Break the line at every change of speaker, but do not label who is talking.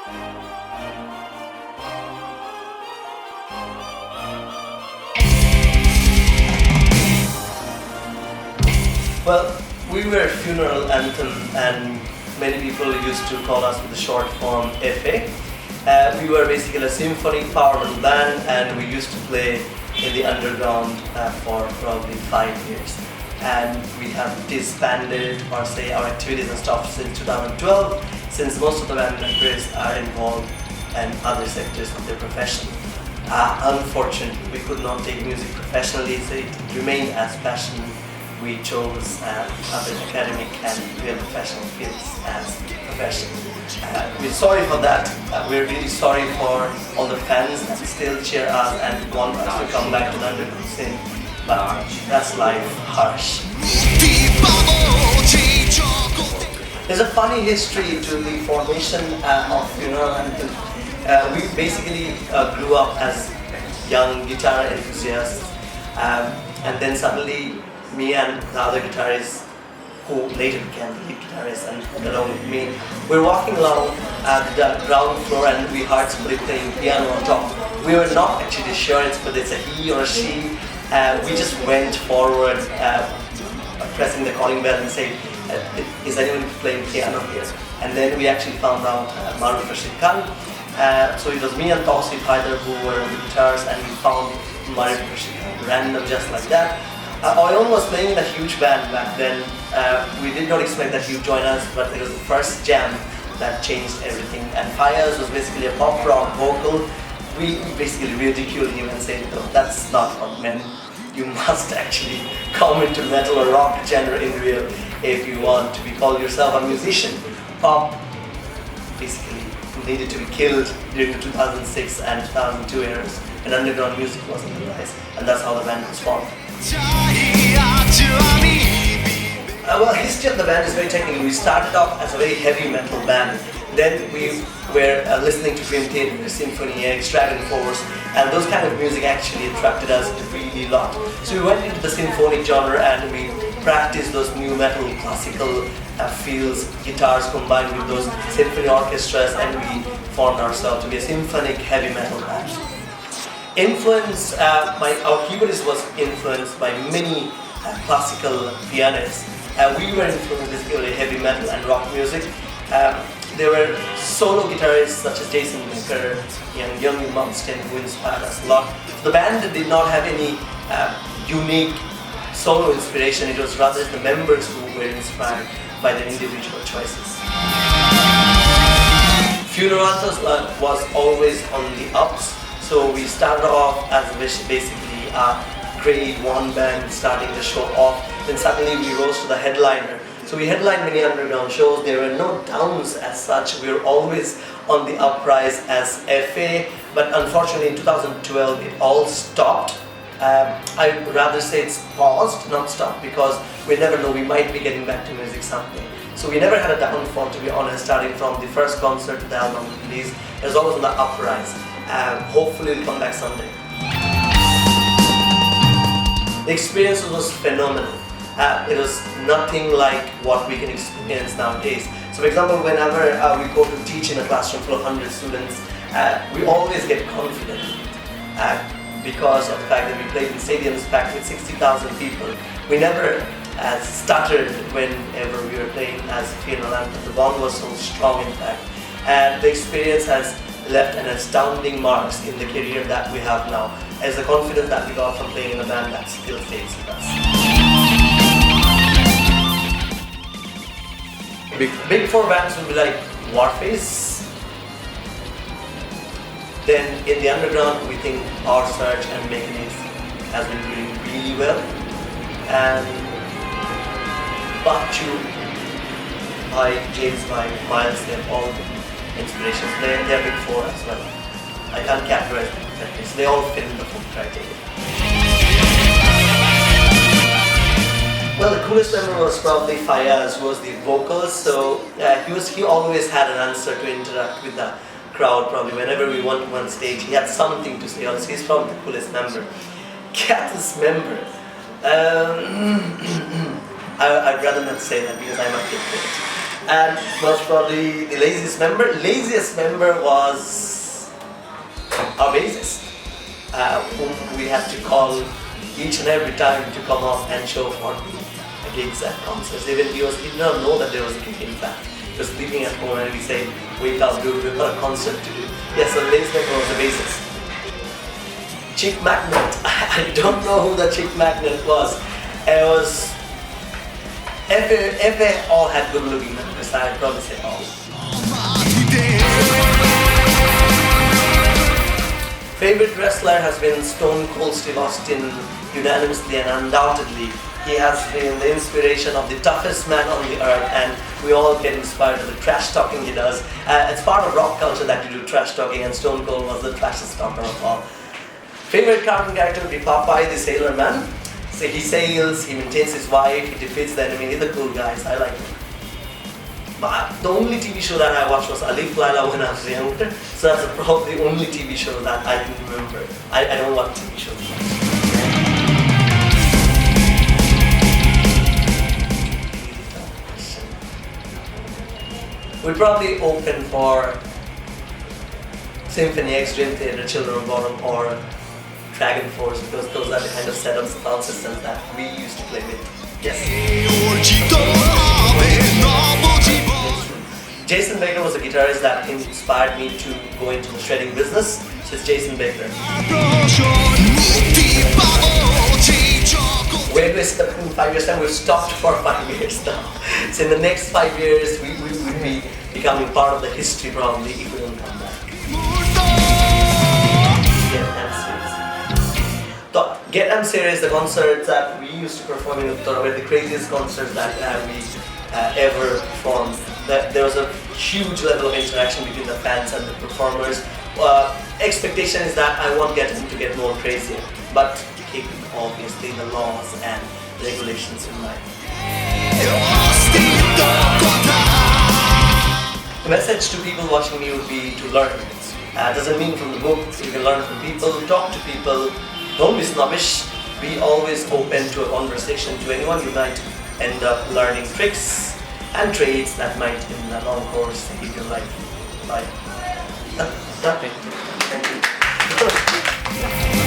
Well, we were Funeral Anthem, and many people used to call us with the short form FA. We were basically a symphony power metal band, and we used to play in the underground for probably 5 years. And we have disbanded, or say our activities and stuff, since 2012, since most of the band members are involved in other sectors of their profession. Unfortunately, we could not take music professionally, so it remained as passion. We chose other academic and real professional fields as profession. We're sorry for that. We're really sorry for all the fans that still cheer us and want us to come back to the underground scene. But that's life, harsh. There's a funny history to the formation of Funeral Anthem. We basically grew up as young guitar enthusiasts, and then suddenly me and the other guitarist, who later became the lead guitarist and along with me, we're walking along the ground floor and we heard somebody playing piano on top. We were not actually sure whether it's a he or a she. We just went forward, pressing the calling bell and said, is anyone playing piano here? And then we actually found out Maruf Rashid Khan. So it was me and Tausif Haider who were on the guitars, and we found Maruf Rashid Khan random just like that. Oyon was playing in a huge band back then. We did not expect that he would join us, but it was the first jam that changed everything. And Fires was basically a pop rock vocal. We basically ridiculed him and said, no, that's not what men. You must actually come into metal or rock genre in real if you want to be called yourself a musician. Pop basically needed to be killed during the 2006 and 2002 eras when underground music was on the rise, and that's how the band was formed. Well, history of the band is very technical. We started off as a very heavy metal band. Then we were listening to Dream Theater, Symphony X, Dragon Force, and those kind of music actually attracted us really a lot. So we went into the symphonic genre and we practiced those new metal, classical feels, guitars combined with those symphony orchestras, and we formed ourselves to be a symphonic heavy metal band. Influence, our keyboardist was influenced by many classical pianists. We were influenced basically heavy metal and rock music. There were solo guitarists such as Jason Becker and Young Munston who inspired us a lot. The band did not have any unique solo inspiration. It was rather the members who were inspired by their individual choices. Funeral Anthem was always on the ups. So we started off as basically a grade 1 band starting the show off. Then suddenly we rose to the headliner. So we headlined many underground shows. There were no downs as such. We were always on the uprise as FA. But unfortunately in 2012 it all stopped. I'd rather say it's paused, not stopped, because we never know, we might be getting back to music someday. So we never had a downfall, to be honest, starting from the first concert to the album release. It was always on the uprise. Hopefully we'll come back someday. The experience was phenomenal. It was nothing like what we can experience nowadays. So for example, whenever we go to teach in a classroom full of 100 students, we always get confident because of the fact that we played in stadiums packed with 60,000 people. We never stuttered whenever we were playing as Funeral Anthem. The bond was so strong, in fact. And the experience has left an astounding marks in the career that we have now, as the confidence that we got from playing in a band that still stays with us. Big four bands would be like Warface. Then in the underground, we think Power Surge and Mechanism has been doing really well. And Bachu by James by Miles, they're all inspirations. They're big four as well. I can't categorize them exactly. So they all fit in the four criteria. Well, the coolest member was probably Fayaz, who was the vocals. So he always had an answer to interact with the crowd. Probably whenever we went on stage, he had something to say. Also, he's probably the coolest member. Catus member. I'd rather not say that because I might get hurt. And most probably the laziest member. Laziest member was our bassist, whom we had to call each and every time to come off and show for the gigs and concerts. Even he did not know that there was a gig, in fact. He was sleeping at home and we say, wake up dude, we've got a concert to do. Yes, so the laziest member was the bassist. Chick Magnet. I don't know who the Chick Magnet was. It was... If they all had good looking members, I'd probably say all. Favorite wrestler has been Stone Cold Steve Austin, unanimously and undoubtedly. He has been the inspiration of the toughest man on the earth, and we all get inspired by the trash talking he does. It's part of rock culture that you do trash talking, and Stone Cold was the trashest talker of all. Favorite cartoon character would be Popeye the Sailor Man. So he sails, he maintains his wife, he defeats the enemy. He's a cool guy, so I like him. But the only TV show that I watched was Alif Laila when I was younger, so that's probably the only TV show that I can remember. I don't watch TV shows much. We'd probably open for Symphony X, Dream Theater, Children of Bottom, or Dragon Force, because those are the kind of setups, sound systems that we used to play with. Yes. Jason Baker was a guitarist that inspired me to go into the shredding business. So it's Jason Baker. Where do we stop in 5 years time? We've stopped for 5 years now. So in the next 5 years, we would be becoming part of the history probably if we don't come back. Get Am Serious, the concerts that we used to perform in Uttara were the craziest concerts that we ever performed. There was a huge level of interaction between the fans and the performers. Expectation is that I won't get him to get more crazier, but keeping obviously the laws and regulations in mind. The message to people watching me would be to learn. Doesn't mean from the book, you can learn from people, talk to people. Don't be snobbish, be always open to a conversation to anyone. You might end up learning tricks and trades that might, in the long course, give your life. Bye. Nothing. Thank you.